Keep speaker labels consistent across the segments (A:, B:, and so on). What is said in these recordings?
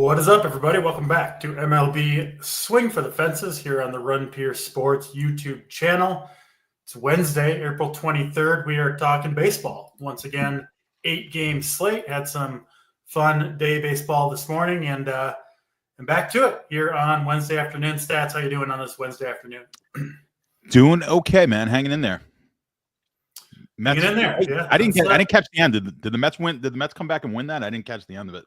A: What is up, everybody? Welcome back to MLB Swing for the Fences here on the Run Pure Sports YouTube channel. It's Wednesday, April 23rd. We are talking baseball. Once again, 8-game slate. Had some fun day baseball this morning, and back to it here on Wednesday afternoon. Stats, how you doing on this Wednesday afternoon?
B: Doing okay, man. Hanging in there.
A: Mets, hanging in there. Yeah,
B: I didn't catch the end. Did the Mets win? Did the Mets come back and win that? I didn't catch the end of it.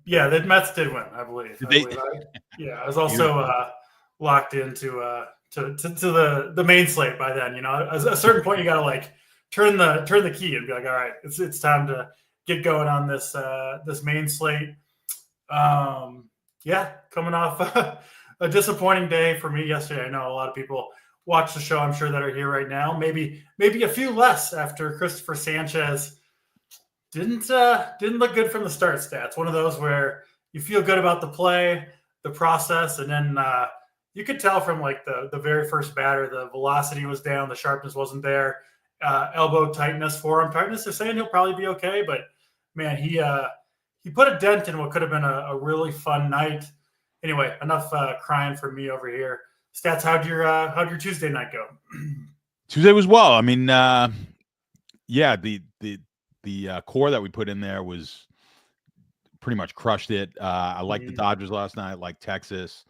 A: Yeah, the Mets did win, I believe. I was also locked into to the main slate by then. You know, at a certain point, you got to like turn the key and be like, all right, it's time to get going on this main slate. Coming off a disappointing day for me yesterday. I know a lot of people watch the show, I'm sure, that are here right now. Maybe a few less after Christopher Sanchez didn't look good from the start. Stats, one of those where you feel good about the play, the process, and then you could tell from like the very first batter, the velocity was down, the sharpness wasn't there, elbow tightness, forearm tightness. They're saying he'll probably be okay, but man, he put a dent in what could have been a really fun night. Anyway, enough crying from me over here. Stats, how'd your Tuesday night go?
B: Tuesday was well. I mean, the core that we put in there was pretty much crushed it. I liked the Dodgers last night, like Texas.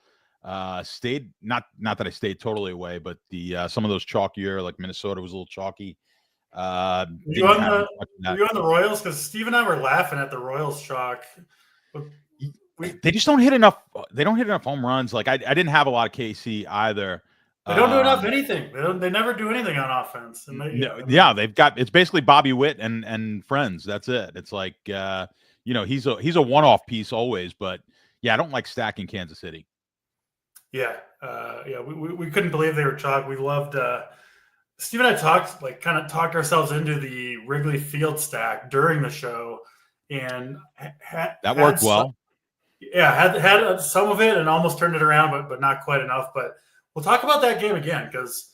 B: Stayed not that I stayed totally away, but the some of those chalkier, like Minnesota was a little chalky.
A: Were you on the Royals? Because Steve and I were laughing at the Royals chalk.
B: They just don't hit enough. They don't hit enough home runs. Like I didn't have a lot of KC either.
A: They don't do enough anything. They never do anything on offense. And
B: they've got, it's basically Bobby Witt and friends. That's it. It's like he's a one-off piece always. But yeah, I don't like stacking Kansas City.
A: Yeah, we couldn't believe they were chalk. We loved. Steve and I talked ourselves into the Wrigley Field stack during the show, and
B: that worked well.
A: Had some of it and almost turned it around, but not quite enough. But we'll talk about that game again because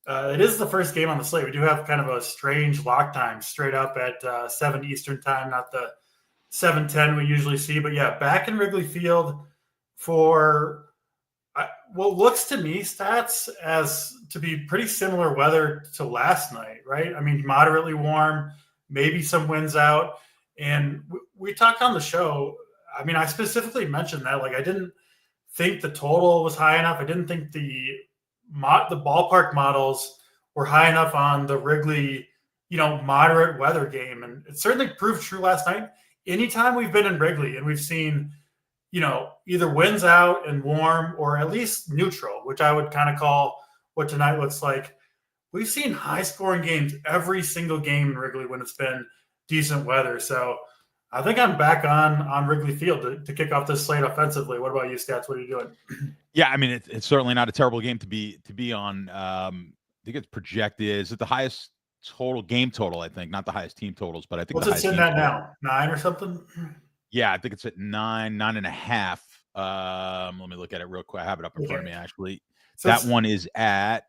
A: it is the first game on the slate. We do have kind of a strange lock time straight up at 7 Eastern time, not the 7:10 we usually see. But yeah, back in Wrigley Field for what looks to me, Stats, as to be pretty similar weather to last night, right? I mean, moderately warm, maybe some winds out. And we talked on the show. I mean, I specifically mentioned that, like, I didn't think the total was high enough. I didn't think the ballpark models were high enough on the Wrigley, moderate weather game. And it certainly proved true last night. Anytime we've been in Wrigley and we've seen, either winds out and warm or at least neutral, which I would kind of call what tonight looks like, we've seen high-scoring games every single game in Wrigley when it's been decent weather. So I think I'm back on Wrigley Field to kick off this slate offensively. What about you, Stats? What are you doing?
B: Yeah, I mean, it's certainly not a terrible game to be on. I think it's projected. Is it the highest game total? I think not the highest team totals, but I think
A: what's it sitting at now? 9 or something?
B: Yeah, I think it's at 9.5. Let me look at it real quick. I have it up in front of me actually. So that one is at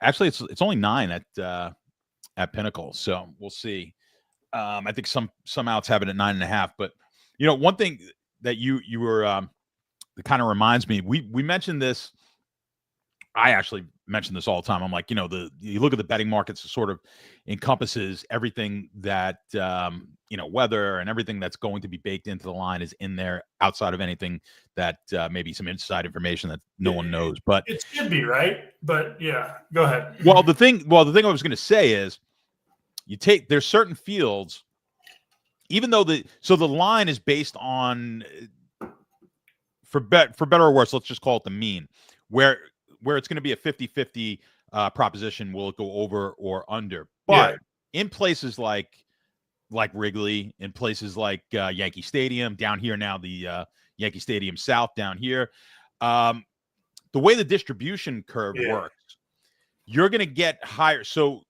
B: actually it's only 9 at Pinnacle. So we'll see. I think some outs have it at 9.5. But one thing that you were that kind of reminds me, we mentioned this. I actually mention this all the time. I'm like, you look at the betting markets, it sort of encompasses everything that weather and everything that's going to be baked into the line is in there outside of anything that maybe some inside information that no one knows. But
A: it should be, right? But yeah, go ahead.
B: Well, the thing I was going to say is there's certain fields, even though the line is based on, for better or worse, let's just call it the mean, where it's going to be a 50-50 proposition. Will it go over or under? But in places like Wrigley, in places like Yankee Stadium down here now, the Yankee Stadium South down here, the way the distribution curve works, you're going to get higher. So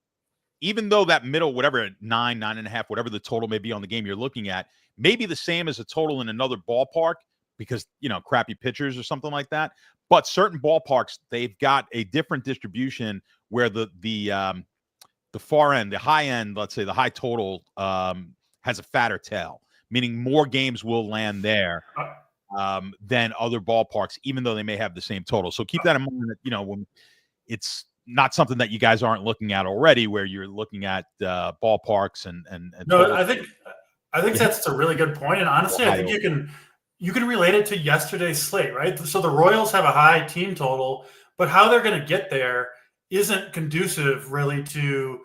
B: even though that middle, whatever, 9.5, whatever the total may be on the game you're looking at, may be the same as a total in another ballpark because, crappy pitchers or something like that. But certain ballparks, they've got a different distribution where the far end, the high end, let's say the high total has a fatter tail, meaning more games will land there than other ballparks, even though they may have the same total. So keep that in mind that, when it's not something that you guys aren't looking at already, where you're looking at ballparks and
A: no, I think that's a really good point. And honestly, I think you can relate it to yesterday's slate, right? So the Royals have a high team total, but how they're going to get there isn't conducive really to,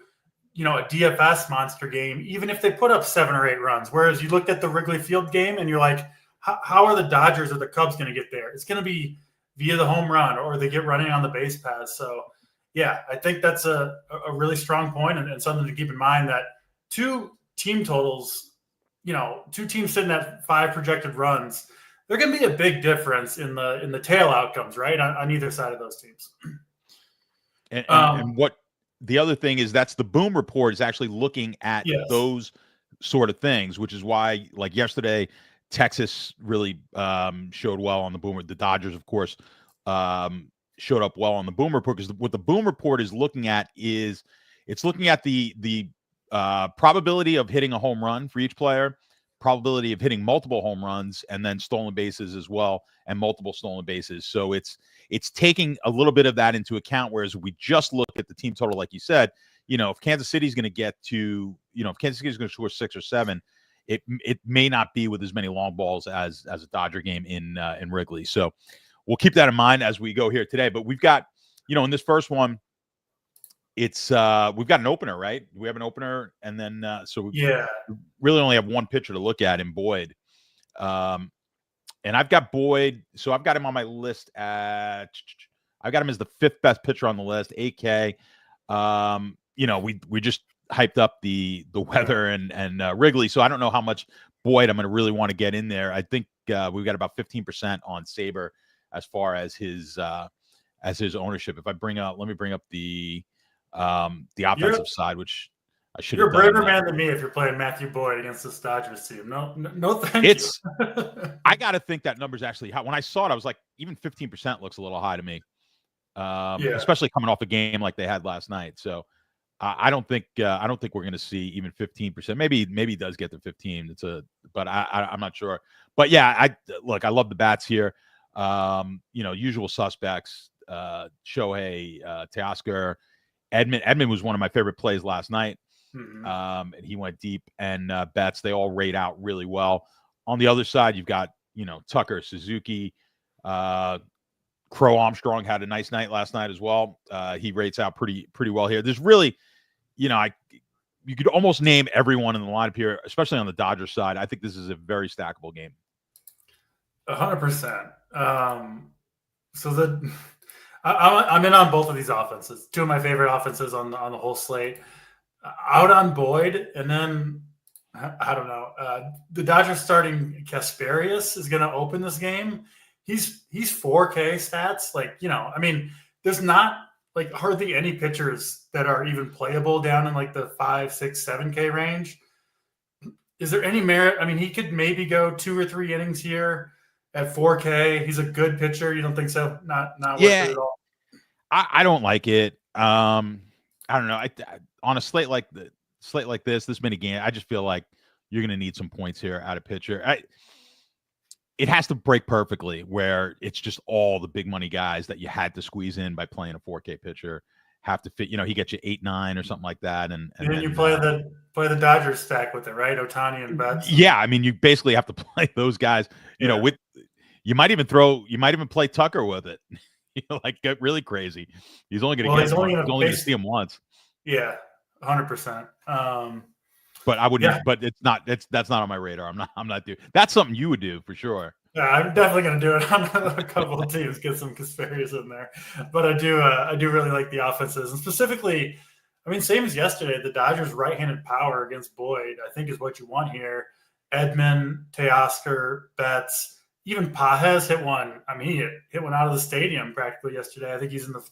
A: a DFS monster game, even if they put up 7 or 8 runs. Whereas you looked at the Wrigley Field game and you're like, how are the Dodgers or the Cubs going to get there? It's going to be via the home run or they get running on the base paths. So, yeah, I think that's a really strong point and something to keep in mind, that 2 team totals, 2 teams sitting at 5 projected runs, there can be a big difference in the tail outcomes, right, on either side of those teams.
B: And what the other thing is, that's the Boom Report is actually looking at those sort of things, which is why, like yesterday, Texas really showed well on the Boomer. The Dodgers, of course, showed up well on the Boom Report, because what the Boom Report is looking at is it's looking at the probability of hitting a home run for each player, probability of hitting multiple home runs, and then stolen bases as well, and multiple stolen bases. So it's taking a little bit of that into account, whereas we just look at the team total, like you said, if Kansas City's going to get to, if Kansas City's going to score 6 or 7, it may not be with as many long balls as a Dodger game in Wrigley. So we'll keep that in mind as we go here today. But we've got, in this first one, it's we've got an opener, right? We have an opener, and then so we really only have one pitcher to look at in Boyd. And I've got Boyd, so I've got him on my list I've got him as the 5th best pitcher on the list, 8K. We just hyped up the weather and Wrigley, so I don't know how much Boyd I'm going to really want to get in there. I think we've got about 15% on Saber as far as his ownership. Let me bring up the offensive side, which I should have done.
A: You're a braver man than me if you're playing Matthew Boyd against the Dodgers team. No, thank you.
B: I got to think that number's actually high. When I saw it, I was like, even 15% looks a little high to me, especially coming off a game like they had last night. So I don't think we're going to see even 15%. Maybe he does get to 15. But I'm not sure. But yeah, I love the bats here. Usual suspects: Shohei, Teoscar, Edman was one of my favorite plays last night.
A: Mm-hmm.
B: And he went deep, and Betts, they all rate out really well. On the other side, you've got, Tucker, Suzuki, Crow Armstrong had a nice night last night as well. He rates out pretty well here. There's really, you could almost name everyone in the lineup here, especially on the Dodgers side. I think this is a very stackable game.
A: 100%. So I'm in on both of these offenses. 2 of my favorite offenses on the whole slate. Out on Boyd, and then I don't know. The Dodgers starting Casparius is going to open this game. He's 4K stats. There's not hardly any pitchers that are even playable down in the 5, 6, 7K range. Is there any merit? I mean, he could maybe go 2 or 3 innings here at 4K. He's a good pitcher. You don't think so? Not worth it at all.
B: I don't like it. I don't know. On a slate like this many games, I just feel like you're going to need some points here out of pitcher. It has to break perfectly where it's just all the big money guys that you had to squeeze in by playing a 4K pitcher have to fit. He gets you 8-9 or something like that, and
A: then you play the Dodgers stack with it, right? Ohtani and Betts.
B: Yeah, I mean, you basically have to play those guys. With you might even play Tucker with it. Get really crazy. He's only going to see him once.
A: Yeah, 100%.
B: But I wouldn't. Yeah. But that's not on my radar. I'm not doing. That's something you would do for sure.
A: Yeah, I'm definitely going to do it on a couple of teams. Get some Casparius in there. But I do really like the offenses, and specifically, I mean, same as yesterday. The Dodgers' right-handed power against Boyd, I think, is what you want here. Edman, Teoscar, Betts. Even Pajes hit one. I mean, he hit one out of the stadium practically yesterday. I think he's in the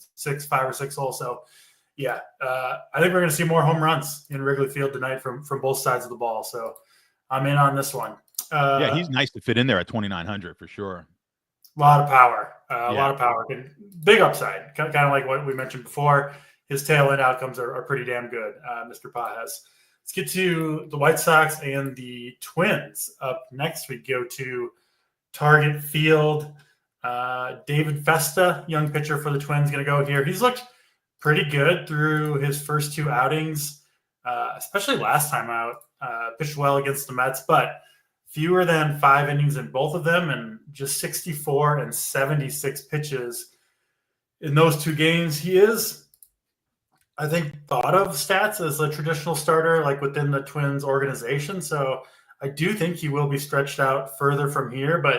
A: 5 or 6 hole. So, yeah, I think we're going to see more home runs in Wrigley Field tonight from both sides of the ball. So, I'm in on this one.
B: Yeah, he's nice to fit in there at 2,900 for sure.
A: A lot of power. A lot of power. Big upside. Kind of like what we mentioned before. His tail end outcomes are pretty damn good, Mr. Pajes. Let's get to the White Sox and the Twins. Up next, we go to Target Field. David Festa, young pitcher for the Twins, going to go here. He's looked pretty good through his first 2 outings, especially last time out. Pitched well against the Mets, but fewer than 5 innings in both of them, and just 64 and 76 pitches in those 2 games. He is, I think, thought of stats as a traditional starter, like within the Twins organization. So I do think he will be stretched out further from here, but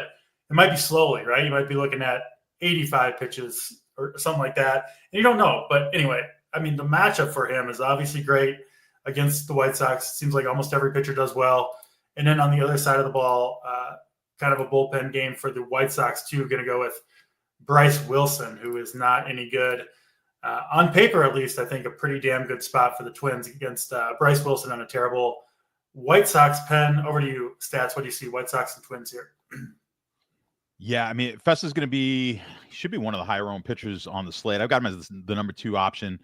A: it might be slowly, right? You might be looking at 85 pitches or something like that. And you don't know. But anyway, I mean, the matchup for him is obviously great against the White Sox. It seems like almost every pitcher does well. And then on the other side of the ball, kind of a bullpen game for the White Sox too. Going to go with Bryce Wilson, who is not any good. On paper, at least, I think a pretty damn good spot for the Twins against Bryce Wilson on a terrible White Sox pen. Over to you, Stats. What do you see, White Sox and Twins here?
B: Yeah, I mean, Festa's going to be – should be one of the higher-owned pitchers on the slate. I've got him as the number 2 option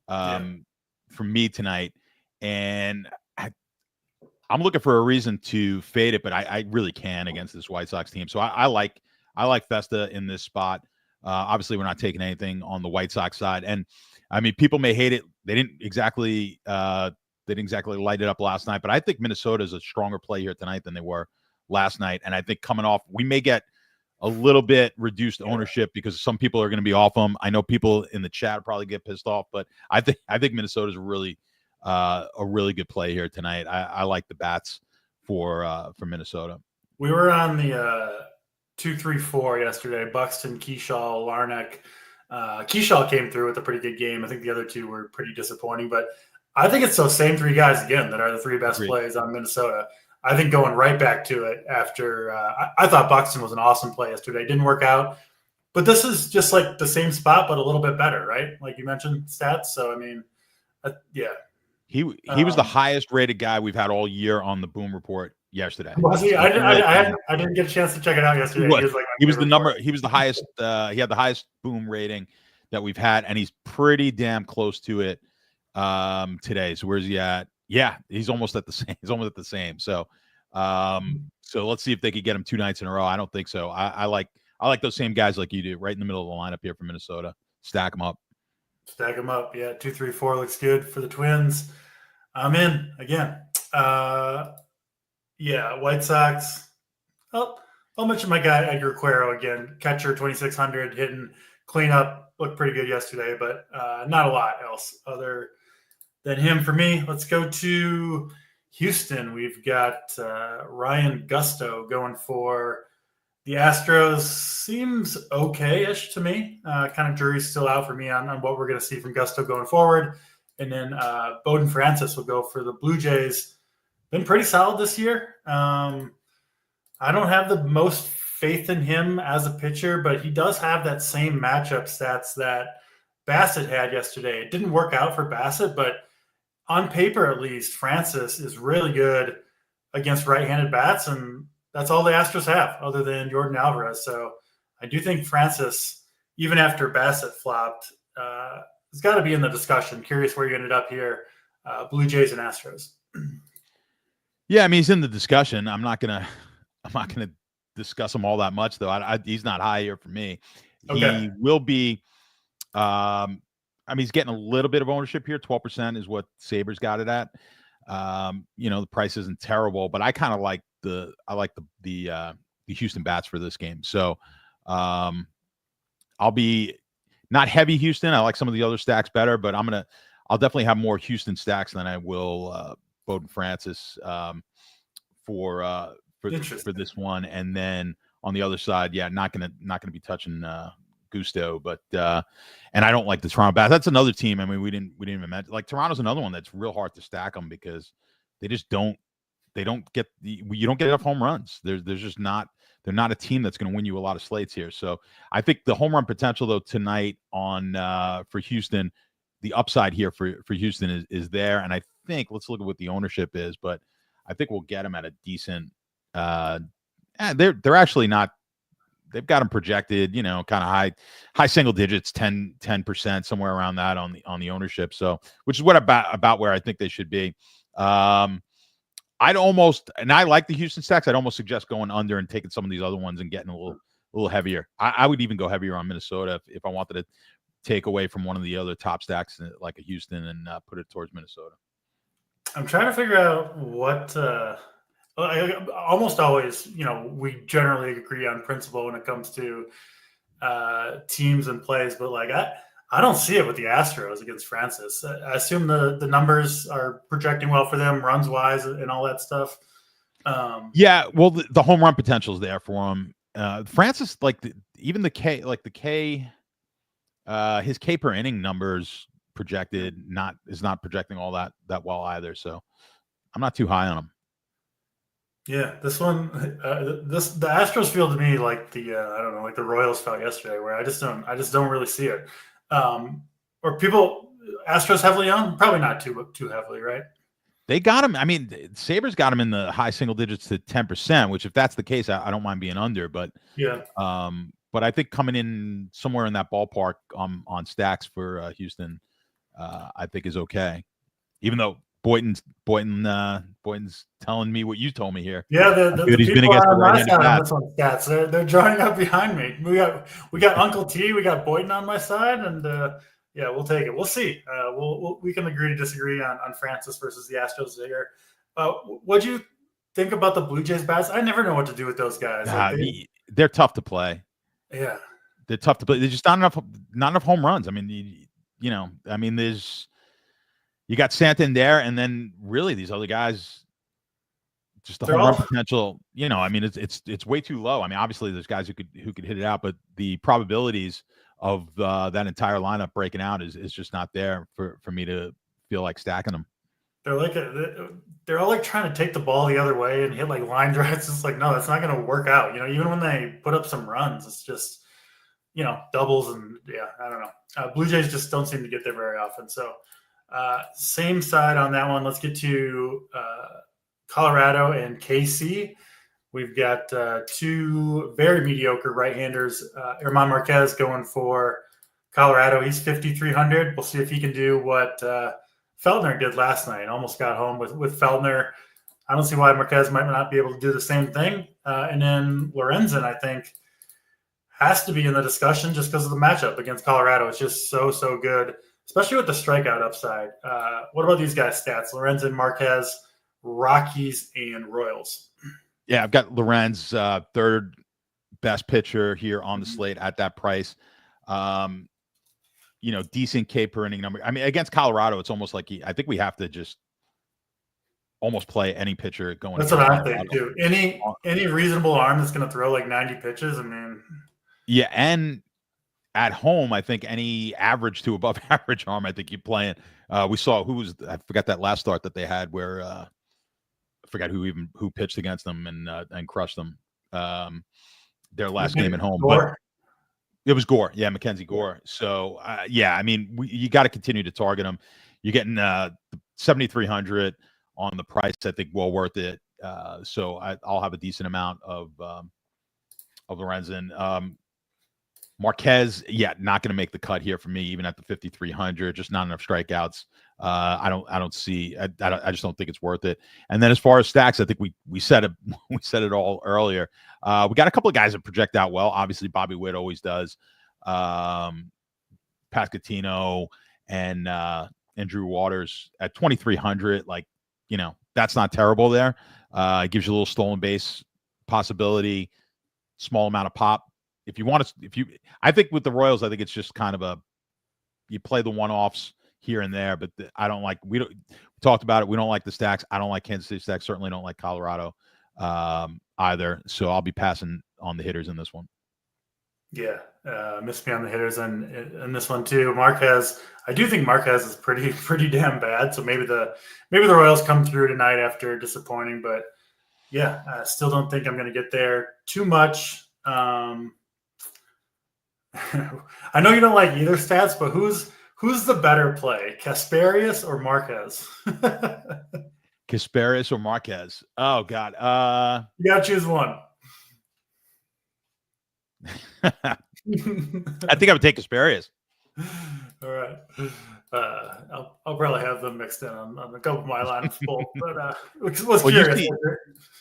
B: for me tonight. And I'm looking for a reason to fade it, but I really can against this White Sox team. So I like Festa in this spot. Obviously, we're not taking anything on the White Sox side. And, I mean, people may hate it. They didn't exactly light it up last night. But I think Minnesota is a stronger play here tonight than they were last night. And I think coming off – we may get – a little bit reduced ownership because some people are going to be off them. I know people in the chat probably get pissed off, but I think Minnesota's a really good play here tonight. I like the bats for Minnesota.
A: We were on the 2-3-4 yesterday. Buxton, Keyshaw, Larnach. Keyshaw came through with a pretty good game. I think the other 2 were pretty disappointing, but I think it's those same 3 guys again that are the 3 best plays on Minnesota. I think going right back to it after I thought Buxton was an awesome play yesterday. It didn't work out, but this is just like the same spot, but a little bit better, right? Like you mentioned, Stats. So, I mean, yeah.
B: He was the highest rated guy we've had all year on the Boom Report yesterday.
A: Was he? I didn't get a chance to check it out yesterday.
B: He was the highest. He had the highest Boom rating that we've had, and he's pretty damn close to it today. So where's he at? Yeah, he's almost at the same. So, so let's see if they could get him 2 nights in a row. I don't think so. I like those same guys like you do, right in the middle of the lineup here for Minnesota. Stack them up. Yeah, 2-3-4 looks good for the Twins. I'm in again. Yeah, White Sox. I'll mention my guy Edgar Quero again. Catcher, 2,600, hitting cleanup. Looked pretty good yesterday, but not a lot else other than him for me. Let's go to Houston. We've got Ryan Gusto going for the Astros. Seems okay-ish to me. Kind of jury's still out for me on what we're going to see from Gusto going forward. And then Bowden Francis will go for the Blue Jays. Been pretty solid this year. I don't have the most faith in him as a pitcher, but he does have that same matchup stats that Bassett had yesterday. It didn't work out for Bassett, but on paper, at least, Francis is really good against right-handed bats, and that's all the Astros have other than Jordan Alvarez. So I do think Francis, even after Bassett flopped, has got to be in the discussion. Curious where you ended up here, Blue Jays and Astros. Yeah, I mean, he's in the discussion. I'm not gonna discuss him all that much, though. He's not high here for me. Okay. He will be. I mean, he's getting a little bit of ownership here. 12% is what Sabres got it at. The price isn't terrible, but I kind of like the Houston bats for this game. So I'll be not heavy Houston. I like some of the other stacks better, but I'll definitely have more Houston stacks than I will Bowden Francis for this one. And then on the other side, yeah, not gonna be touching Gusto, but and I don't like the Toronto bats. That's another team. I mean, we didn't even mention, like, Toronto's another one that's real hard to stack them because they just don't get you don't get enough home runs. There's just not. They're not a team that's going to win you a lot of slates here. So I think the home run potential though tonight on for Houston, the upside here for Houston is there, and I think let's look at what the ownership is, but I think we'll get them at a decent. They're actually not. They've got them projected, kind of high single digits, 10%, somewhere around that on the ownership. So, which is what about where I think they should be. I'd almost, and I like the Houston stacks. I'd almost suggest going under and taking some of these other ones and getting a little heavier. I would even go heavier on Minnesota if I wanted to take away from one of the other top stacks like a Houston and put it towards Minnesota.
A: I'm trying to figure out what. Almost always, we generally agree on principle when it comes to teams and plays, but like I don't see it with the Astros against Francis. I assume the numbers are projecting well for them, runs wise, and all that stuff.
B: Yeah, well, the home run potential is there for him. Francis, even the K, his K per inning numbers projected is not projecting all that well either. So I'm not too high on him.
A: Yeah, this one, the Astros feel to me like the I don't know, like the Royals felt yesterday, where I just don't really see it. Or people Astros heavily on, probably not too heavily, right?
B: They got him. I mean, Sabres got him in the high single digits to 10%, which if that's the case, I don't mind being under. But
A: yeah,
B: but I think coming in somewhere in that ballpark on stacks for Houston, I think is okay. Even though Boynton's telling me what you told me here.
A: Yeah, the
B: he's been
A: people
B: against
A: on
B: the
A: my side on
B: right-handed
A: this one stats. They're joining up behind me. We got Uncle T, we got Boynton on my side, and yeah, we'll take it. We'll see. We can agree to disagree on Francis versus the Astros here. What'd you think about the Blue Jays bats? I never know what to do with those guys.
B: They're tough to play.
A: Yeah,
B: they're tough to play. There's just not enough home runs. I mean, there's. You got Santander, and then really these other guys, just the home run potential. It's way too low. I mean, obviously there's guys who could hit it out, but the probabilities of that entire lineup breaking out is just not there for me to feel like stacking them.
A: They're all like trying to take the ball the other way and hit like line drives. It's like, no, that's not going to work out. Even when they put up some runs, it's just doubles and I don't know. Blue Jays just don't seem to get there very often. So. Same side on that one. Let's get to Colorado and KC. We've got two very mediocre right-handers. German Marquez going for Colorado. He's 5,300. We'll see if he can do what Feldner did last night. Almost got home with Feldner. I don't see why Marquez might not be able to do the same thing. And then Lorenzen, I think, has to be in the discussion just because of the matchup against Colorado. It's just so good. Especially with the strikeout upside. What about these guys' stats? Lorenzen, Marquez, Rockies, and Royals.
B: Yeah, I've got Lorenz, third best pitcher here on the slate at that price. Decent K per inning number. I mean, against Colorado, it's almost like I think we have to just almost play any pitcher going.
A: That's what I think, too. Any reasonable arm that's going to throw like 90 pitches, I mean.
B: Yeah, and at home, I think any average to above average arm, I think you're playing. We saw I forgot that last start that they had where I forgot who pitched against them and crushed them. Their last game at home,
A: Gore?
B: But it was Gore. Yeah, Mackenzie Gore. So I mean, you got to continue to target them. You're getting 7,300 on the price. I think well worth it. So I'll have a decent amount of Lorenzen. Marquez, not going to make the cut here for me, even at the 5,300. Just not enough strikeouts. I just don't think it's worth it. And then as far as stacks, I think we said it. We said it all earlier. We got a couple of guys that project out well. Obviously, Bobby Witt always does. Pascatino and Drew Waters at 2,300. That's not terrible there. It gives you a little stolen base possibility, small amount of pop. I think with the Royals, I think it's just kind of you play the one-offs here and there, but we talked about it. We don't like the stacks. I don't like Kansas City stacks. Certainly don't like Colorado either. So I'll be passing on the hitters in this one.
A: Yeah. Missed me on the hitters and this one too. Marquez, I do think Marquez is pretty damn bad. So maybe the Royals come through tonight after disappointing, but yeah, I still don't think I'm going to get there too much. I know you don't like either stats, but who's the better play, Kasparius or Marquez?
B: Kasparius or Marquez? Oh God,
A: you gotta choose one.
B: I think I would take Kasparius.
A: All right. I'll probably have them mixed in on a couple of my lineups full, but was curious.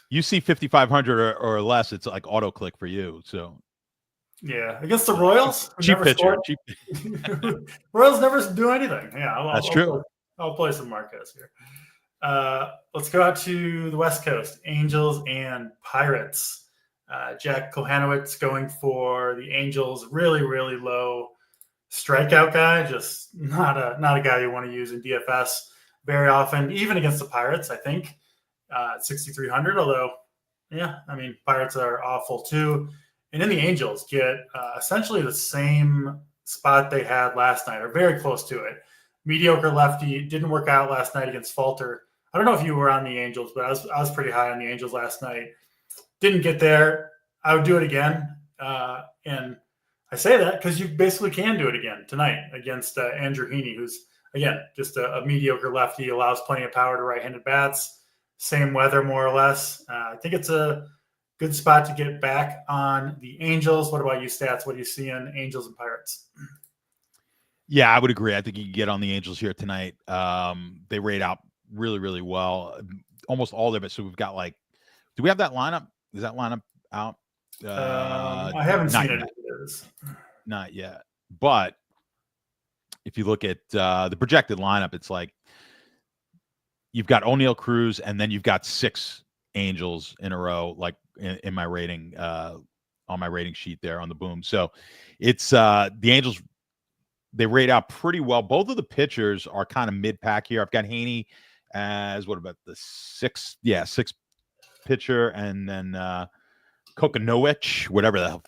B: You see 5,500 or less, it's like auto click for you. So
A: yeah, against the Royals,
B: cheap pitcher.
A: Royals never do anything. Yeah,
B: that's true.
A: I'll play some Marquez here. Let's go out to the West Coast, Angels and Pirates. Jack Kohanowitz going for the Angels, really, really low strikeout guy, just not a guy you want to use in DFS very often, even against the Pirates, I think, at 6,300. Although, yeah, I mean, Pirates are awful too. And then the Angels get essentially the same spot they had last night, or very close to it. Mediocre lefty, didn't work out last night against Falter. I don't know if you were on the Angels, but I was pretty high on the Angels last night. Didn't get there. I would do it again. And I say that because you basically can do it again tonight against Andrew Heaney, who's, again, just a mediocre lefty, allows plenty of power to right-handed bats. Same weather, more or less. I think it's a good spot to get back on the Angels. What about you, Stats? What do you see in Angels and Pirates?
B: Yeah, I would agree. I think you can get on the Angels here tonight. They rate out really, really well. Almost all of it. So we've got do we have that lineup? Is that lineup out?
A: I haven't seen it.
B: Not yet. But if you look at the projected lineup, it's like you've got O'Neill, Cruz, and then you've got 6 Angels in a row, like in my rating, on my rating sheet there on the boom. So it's the Angels. They rate out pretty well. Both of the pitchers are kind of mid-pack here. I've got Heaney as what about the 6th? Yeah, 6th pitcher, and then Kokonowicz, whatever the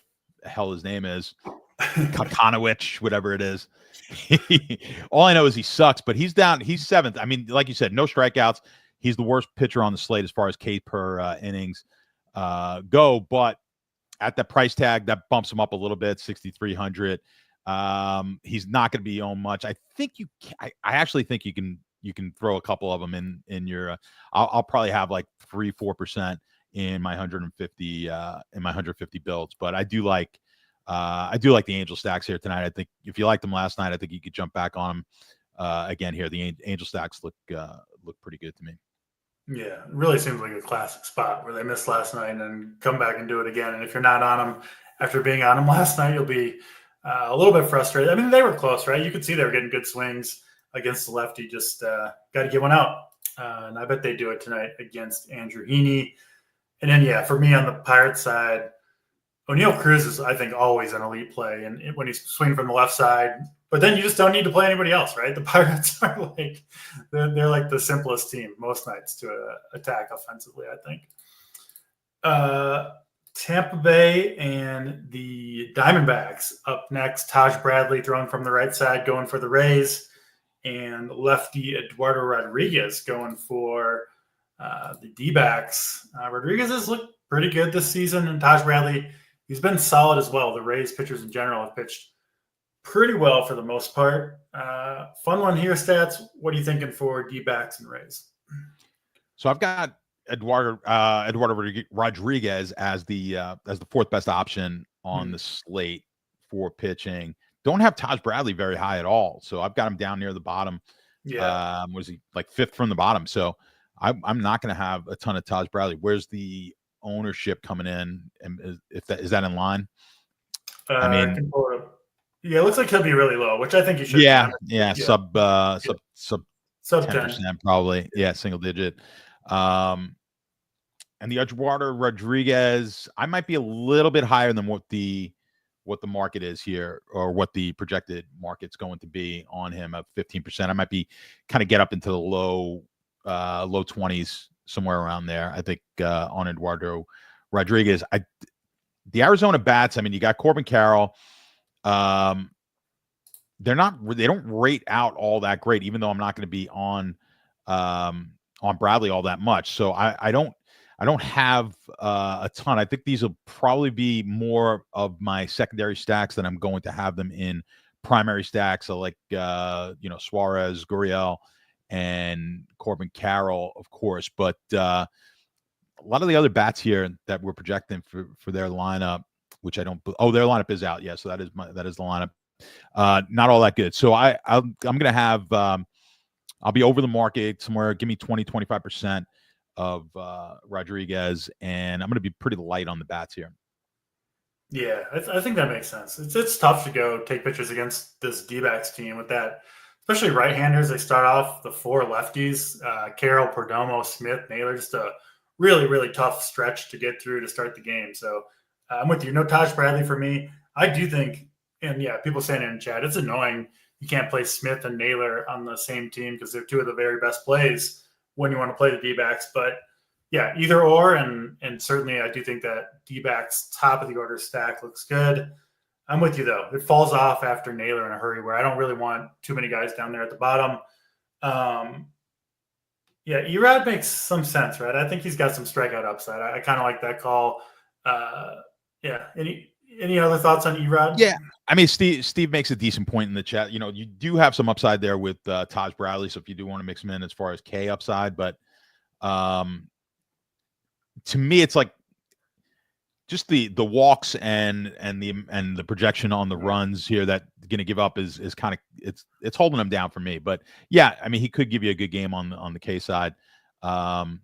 B: hell his name is, Kokonowicz, whatever it is. All I know is he sucks, but he's down. He's 7th. I mean, like you said, no strikeouts. He's the worst pitcher on the slate as far as K per innings go. But at the price tag, that bumps him up a little bit, 6,300. He's not going to be owned much. I think I actually think you can throw a couple of them in your. I'll probably have like 3-4% in my 150 builds, but I do like the Angel stacks here tonight. I think if you liked them last night, I think you could jump back on them again here. The Angel stacks look pretty good to me.
A: Yeah, it really seems like a classic spot where they missed last night and then come back and do it again. And if you're not on them after being on them last night, you'll be a little bit frustrated. I mean, they were close, right? You could see they were getting good swings against the lefty. Just got to get one out. And I bet they do it tonight against Andrew Heaney. And then, yeah, for me on the Pirates side, O'Neill Cruz is, I think, always an elite play. And when he's swinging from the left side, but then you just don't need to play anybody else, right? The Pirates are like, they're like the simplest team most nights to attack offensively, I think. Tampa Bay and the Diamondbacks up next. Taj Bradley throwing from the right side, going for the Rays, and lefty Eduardo Rodriguez going for the D-backs. Rodriguez has looked pretty good this season, and Taj Bradley, he's been solid as well. The Rays pitchers in general have pitched pretty well for the most part. Fun one here, Stats. What are you thinking for D-backs and Rays?
B: So I've got Eduardo Rodriguez as the 4th best option on the slate for pitching. Don't have Taj Bradley very high at all, so I've got him down near the bottom.
A: Yeah,
B: was he like 5th from the bottom? So I'm not going to have a ton of Taj Bradley. Where's the ownership coming in? And is that in line? I mean,
A: yeah, it looks like he'll be really low, which I think you should.
B: Yeah, sub
A: 10%
B: probably. Yeah, single digit. And the Eduardo Rodriguez, I might be a little bit higher than what the market is here, or what the projected market's going to be on him of 15%. I might be kind of get up into the low 20s, somewhere around there. I think on Eduardo Rodriguez. The Arizona bats, I mean, you got Corbin Carroll. They don't rate out all that great, even though I'm not going to be on Bradley all that much. So I don't have a ton. I think these will probably be more of my secondary stacks than I'm going to have them in primary stacks. So like Suarez, Gurriel, and Corbin Carroll, of course. But a lot of the other bats here that we're projecting for their lineup, which I don't. Oh, their lineup is out. Yeah, so that is the lineup. not all that good. So I'm going to have I'll be over the market somewhere. Give me 20-25% of Rodriguez, and I'm going to be pretty light on the bats here.
A: Yeah, I think that makes sense. It's tough to go take pitchers against this D-backs team with that, especially right-handers. They start off the 4 lefties: Carroll, Perdomo, Smith, Naylor. Just a really, really tough stretch to get through to start the game. So I'm with you. No Taj Bradley for me. I do think, and yeah, people saying it in chat, it's annoying you can't play Smith and Naylor on the same team because they're 2 of the very best plays when you want to play the D-backs. But yeah, either or, and certainly I do think that D-backs top of the order stack looks good. I'm with you though. It falls off after Naylor in a hurry, where I don't really want too many guys down there at the bottom. Yeah, Erod makes some sense, right? I think he's got some strikeout upside. I kind of like that call. Yeah. Any other thoughts on Erod?
B: Yeah, I mean, Steve makes a decent point in the chat. You do have some upside there with Taj Bradley, so if you do want to mix him in as far as K upside, but to me, it's like just the walks and the projection on the runs here that going to give up is kind of it's holding him down for me. But yeah, I mean, he could give you a good game on the K side. On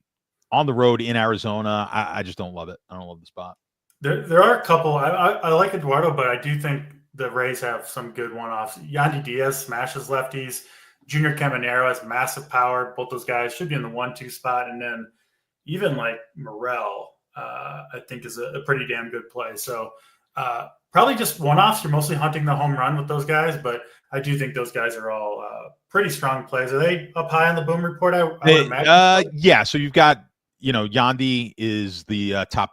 B: the road in Arizona, I just don't love it. I don't love the spot.
A: There are a couple. I like Eduardo, but I do think the Rays have some good one-offs. Yandy Diaz smashes lefties. Junior Caminero has massive power. Both those guys should be in the 1-2 spot, and then even like Morel, I think is a pretty damn good play. So probably just one-offs. You're mostly hunting the home run with those guys, but I do think those guys are all pretty strong plays. Are they up high on the Boom Report? I would imagine.
B: Yeah. So you've got, Yandy is the top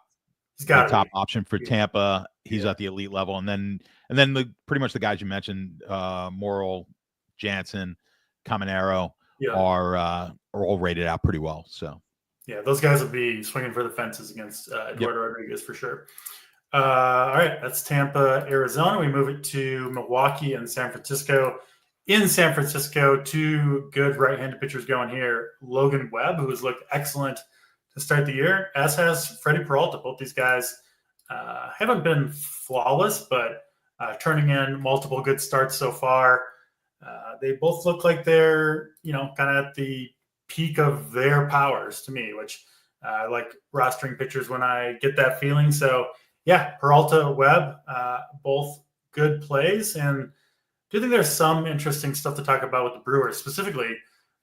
B: option for Tampa. He's at the elite level, and then pretty much the guys you mentioned, Morel, Jansen, Caminero are all rated out pretty well. So.
A: Yeah, those guys will be swinging for the fences against Eduardo Rodriguez for sure. All right, that's Tampa, Arizona. We move it to Milwaukee and San Francisco. In San Francisco, 2 good right-handed pitchers going here. Logan Webb, who has looked excellent to start the year, as has Freddie Peralta. Both these guys haven't been flawless, but turning in multiple good starts so far. They both look like they're, kind of at the peak of their powers to me, which I like rostering pitchers when I get that feeling. So yeah, Peralta, Webb, both good plays. And do you think there's some interesting stuff to talk about with the Brewers, specifically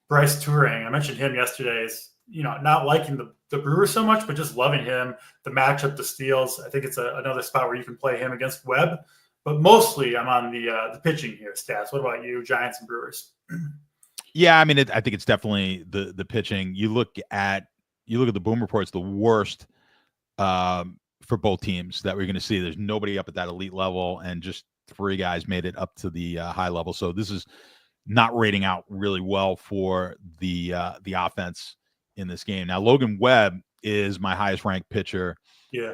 A: Bryce Touring? I mentioned him yesterday as, not liking the Brewers so much, but just loving him, the matchup, the steals. I think it's another spot where you can play him against Webb, but mostly I'm on the pitching here, Stats. What about you, Giants and Brewers?
B: Yeah, I mean, I think it's definitely the pitching. You look at the Boom Reports, the worst for both teams that we're going to see. There's nobody up at that elite level, and just 3 guys made it up to the high level. So this is not rating out really well for the offense in this game. Now, Logan Webb is my highest ranked pitcher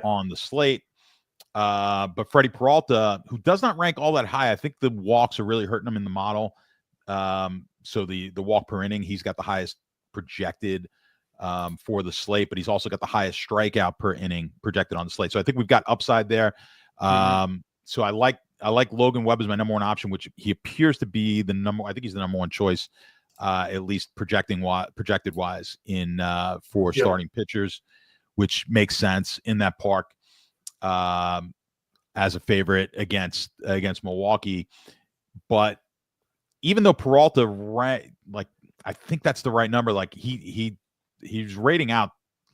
B: on the slate. But Freddie Peralta, who does not rank all that high, I think the walks are really hurting him in the model. So the walk per inning, he's got the highest projected for the slate, but he's also got the highest strikeout per inning projected on the slate. So I think we've got upside there. So I like Logan Webb as my number 1 option, which he appears to be I think he's the number 1 choice, at least projected wise in for starting pitchers, which makes sense in that park as a favorite against Milwaukee. But even though Peralta, I think that's the right number. Like he's rating out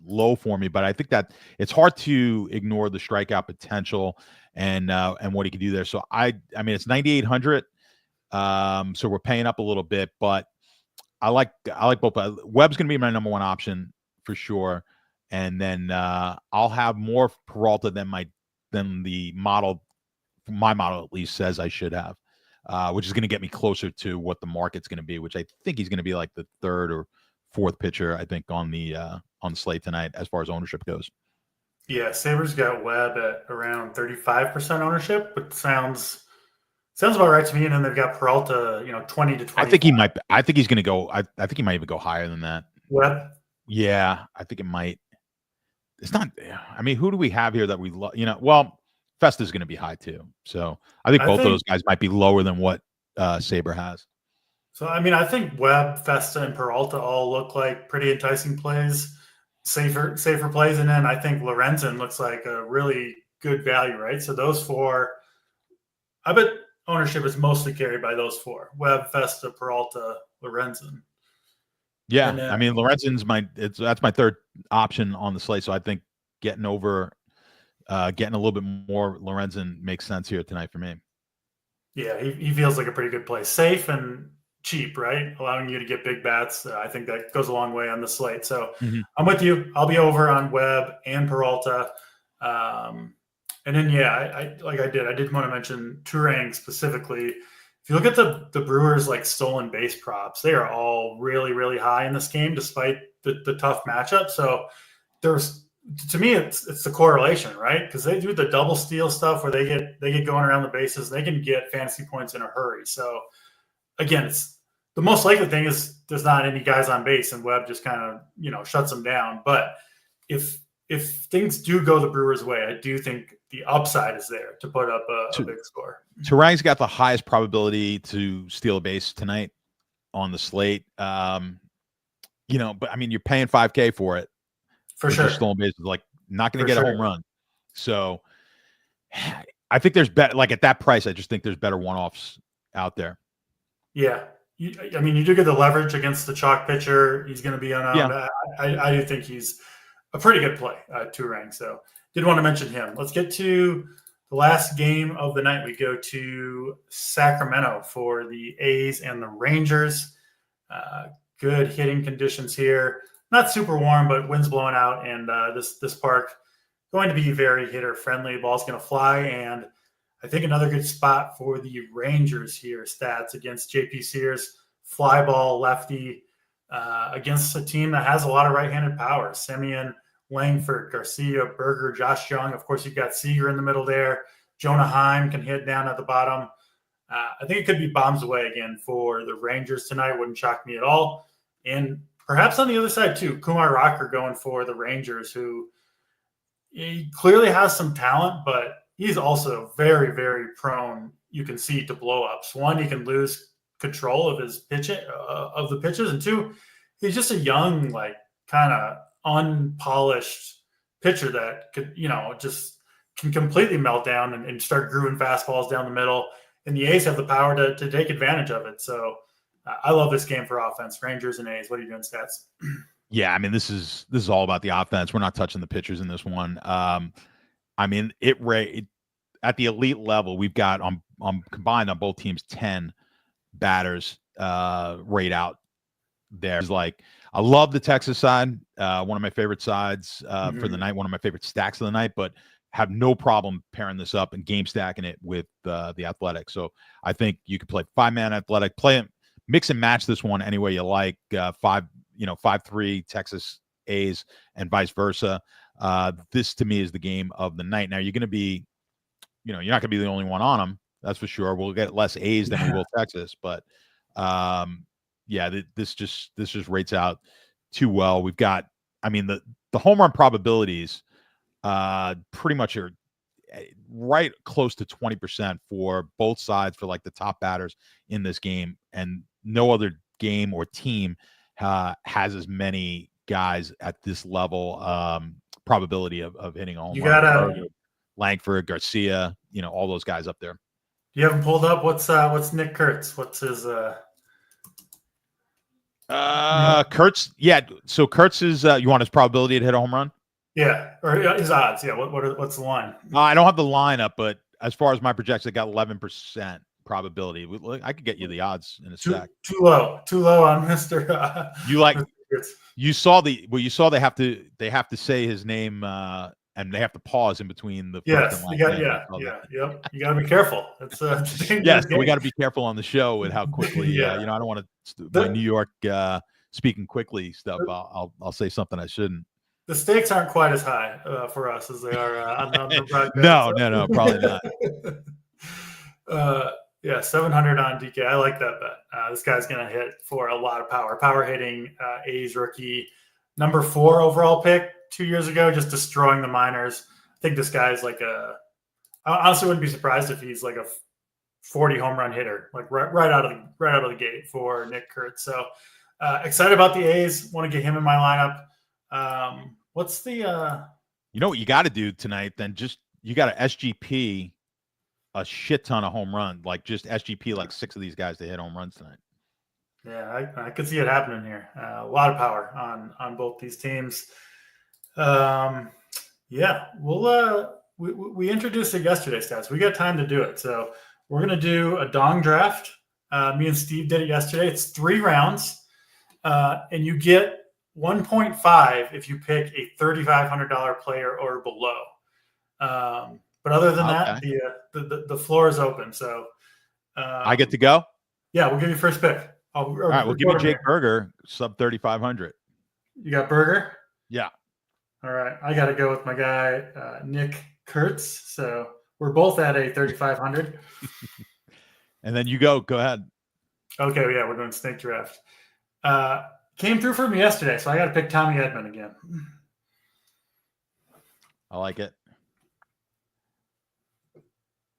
B: low for me, but I think that it's hard to ignore the strikeout potential and what he can do there. So I mean, it's 9,800. So we're paying up a little bit, but I like both. Webb's going to be my number 1 option for sure, and then I'll have more Peralta than the model. My model at least says I should have. Which is going to get me closer to what the market's going to be, which I think he's going to be like the 3rd or 4th pitcher, I think, on the slate tonight as far as ownership goes. Yeah,
A: Sabres got Webb at around 35% ownership, but sounds about right to me. And then they've got Peralta, 20 to 20.
B: I think he might. I think he's going to go. I think he might even go higher than that.
A: Webb?
B: Yeah, I think it might. It's not. I mean, who do we have here that we love? Well, Festa's going to be high too. So I think both of those guys might be lower than what Saber has.
A: So, I mean, I think Webb, Festa, and Peralta all look like pretty enticing plays, safer plays. And then I think Lorenzen looks like a really good value, right? So those four, I bet ownership is mostly carried by those four: Webb, Festa, Peralta, Lorenzen.
B: Yeah, then, I mean, Lorenzen's that's my third option on the slate. So I think getting a little bit more Lorenzen makes sense here tonight for me.
A: Yeah, he feels like a pretty good play. Safe and cheap, right? Allowing you to get big bats. I think that goes a long way on the slate. So I'm with you. I'll be over on Webb and Peralta. And then, I did want to mention Turang specifically. If you look at the Brewers like stolen base props, they are all really, really high in this game, despite the tough matchup. So to me, it's the correlation, right? Because they do the double steal stuff where they get going around the bases. They can get fantasy points in a hurry. So again, it's the most likely thing is there's not any guys on base and Webb just kind of, shuts them down. But if things do go the Brewers' way, I do think the upside is there to put up a big score.
B: Turang's got the highest probability to steal a base tonight on the slate. But I mean, you're paying $5K for it.
A: For sure.
B: Stolen bases, like not going to get a home run. So I think there's better, like at that price, I just think there's better one-offs out there.
A: Yeah. You do get the leverage against the chalk pitcher. He's going to be unowned. Yeah. I do think he's a pretty good play, Turang. So did want to mention him. Let's get to the last game of the night. We go to Sacramento for the A's and the Rangers. Good hitting conditions here. Not super warm, but wind's blowing out, and this park going to be very hitter friendly. Ball's going to fly, and I think another good spot for the Rangers here. Stats against JP Sears, fly ball lefty against a team that has a lot of right-handed power. Semien, Langford, Garcia, Berger, Josh Young. Of course, you've got Seager in the middle there. Jonah Heim can hit down at the bottom. I think it could be bombs away again for the Rangers tonight. Wouldn't shock me at all. And perhaps on the other side, too, Kumar Rocker going for the Rangers, who he clearly has some talent, but he's also very, very prone, you can see, to blow-ups. One, he can lose control of his of the pitches, and two, he's just a young, like, kind of unpolished pitcher that could, just can completely melt down and start grooving fastballs down the middle. And the A's have the power to take advantage of it. So I love this game for offense. Rangers and A's. What are you doing, Stats?
B: Yeah, I mean, this is all about the offense. We're not touching the pitchers in this one. I mean, at the elite level, we've got on combined on both teams 10 batters rate out there. It's like, I love the Texas side, one of my favorite sides for the night, one of my favorite stacks of the night, but have no problem pairing this up and game stacking it with the Athletic. So I think you could play 5-man Athletic, play it, mix and match this one any way you like. 5-3 Texas A's and vice versa. This to me is the game of the night. Now you're going to be, you're not going to be the only one on them. That's for sure. We'll get less A's than we will Texas, but this just rates out too well. We've got, I mean, the home run probabilities pretty much are right close to 20% for both sides for like the top batters in this game, and no other game or team has as many guys at this level probability of hitting a home
A: you
B: run.
A: Gotta
B: Langford, Garcia, all those guys up there.
A: You haven't pulled up what's Nick Kurtz? What's his
B: Kurtz, yeah. So Kurtz is you want his probability to hit a home run?
A: Yeah, or his odds. Yeah, what's the line?
B: I don't have the line up, but as far as my projection, I got 11% probability. I could get you the odds in a sec.
A: Too low on Mr.
B: You saw they have to say his name and they have to pause in between the first and last name.
A: You got to be careful. It's
B: yes, we got to be careful on the show with how quickly. I don't want to my New York speaking quickly stuff. I'll say something I shouldn't.
A: The stakes aren't quite as high for us as they are on the broadcast.
B: No, probably
A: not. 700 on DK. I like that bet. This guy's going to hit for a lot of power. Power hitting, A's rookie, number 4 overall pick 2 years ago, just destroying the minors. I think this guy's like a I honestly wouldn't be surprised if he's like a 40 home run hitter, like right out of the gate for Nick Kurtz. So excited about the A's. Want to get him in my lineup. What's the?
B: You know what you got to do tonight? Then you got to SGP a shit ton of home runs, like just SGP like 6 of these guys to hit home runs tonight.
A: Yeah, I could see it happening here. A lot of power on both these teams. Yeah, we introduced it yesterday, Stats. We got time to do it, so we're gonna do a dong draft. Me and Steve did it yesterday. It's 3 rounds, and you get 1.5 if you pick a $3,500 player or below. But other than that, the floor is open. So
B: I get to go.
A: Yeah, we'll give you first pick.
B: All right, we'll give you Jake Berger, sub 3,500.
A: You got Berger?
B: Yeah.
A: All right, I got to go with my guy Nick Kurtz. So we're both at a 3,500.
B: And then you go ahead.
A: Okay, yeah, we're doing snake draft. Came through for me yesterday, so I got to pick Tommy Edman again.
B: I like it.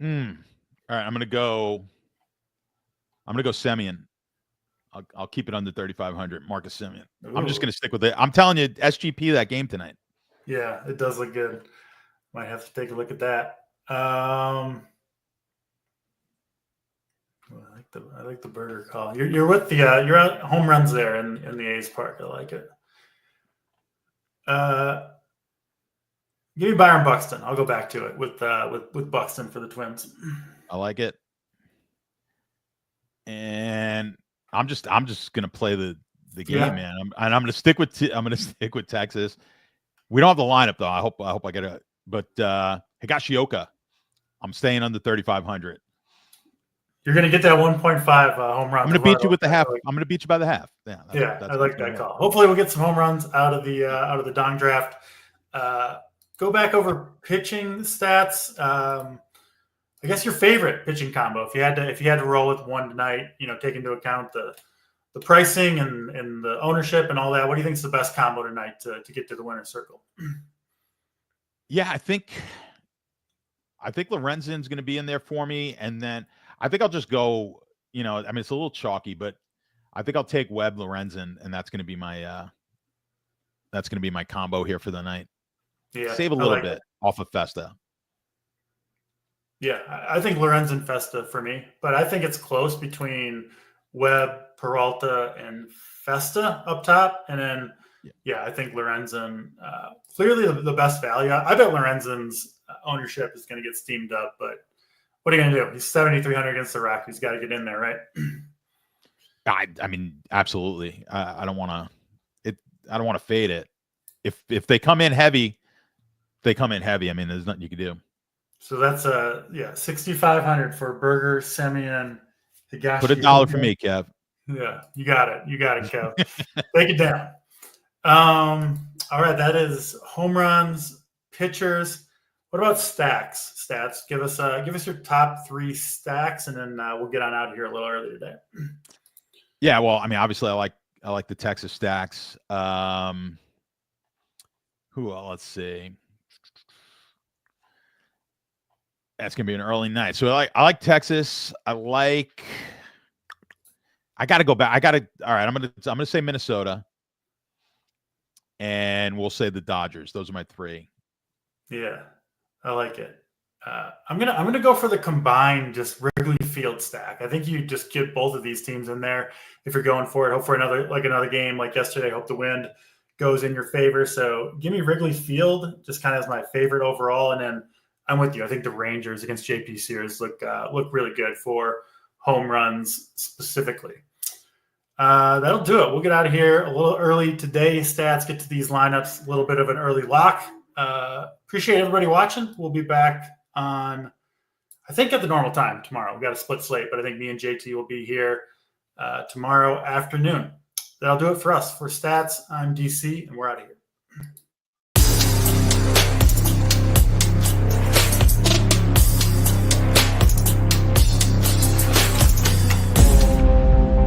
B: All right, I'm gonna go Semien. I'll keep it under 3,500. Marcus Semien. Ooh. I'm just gonna stick with it. I'm telling you, SGP that game tonight.
A: Yeah, it does look good. Might have to take a look at that. I like the Berger call. You're with the you're at home runs there in the A's park. I like it. Give me Byron Buxton. I'll go back to it with Buxton for the Twins.
B: I like it. And I'm just gonna play the game, man. I'm gonna stick with Texas. We don't have the lineup though. I hope I get it. But Higashioka, I'm staying under 3,500.
A: You're gonna get that 1.5 home run.
B: I'm gonna beat you with the half. I'm gonna beat you by the half. Yeah,
A: I like that call. Hopefully, we'll get some home runs out of the dong draft. Go back over pitching stats. I guess your favorite pitching combo, if you had to roll with one tonight, take into account the pricing and the ownership and all that. What do you think is the best combo tonight to get to the winner's circle?
B: Yeah, I think Lorenzen's going to be in there for me, and then I think I'll just go. It's a little chalky, but I think I'll take Webb Lorenzen, and that's going to be my combo here for the night.
A: Yeah,
B: save a little bit off of Festa.
A: Yeah, I think Lorenzen Festa for me, but I think it's close between Webb, Peralta, and Festa up top, and then I think Lorenzen clearly the best value. I bet Lorenzen's ownership is going to get steamed up, but what are you going to do? He's 7,300 against the Rockies. He's got to get in there, right?
B: I mean, absolutely. I don't want to fade it. If they come in heavy, they come in heavy. I mean, there's nothing you can do.
A: So that's 6,500 for Berger, Semien, Higashi.
B: Put $1 for me, Kev.
A: Yeah, you got it, Kev. Take it down. All right, that is home runs, pitchers. What about stacks? Stats. Give us your top 3 stacks, and then we'll get on out of here a little early today.
B: Yeah, well, I mean, obviously, I like the Texas stacks. Who else? Let's see. That's gonna be an early night. So I like Texas. I got to go back. All right. I'm gonna say Minnesota, and we'll say the Dodgers. Those are my 3.
A: Yeah, I like it. I'm gonna go for the combined just Wrigley Field stack. I think you just get both of these teams in there if you're going for it. Hope for another game like yesterday. Hope the wind goes in your favor. So give me Wrigley Field just kind of as my favorite overall, and then I'm with you. I think the Rangers against JP Sears look really good for home runs specifically. That'll do it. We'll get out of here a little early today. Stats, get to these lineups, a little bit of an early lock. Appreciate everybody watching. We'll be back on, I think, at the normal time tomorrow. We've got a split slate, but I think me and JT will be here tomorrow afternoon. That'll do it for us. For Stats, I'm DC, and we're out of here.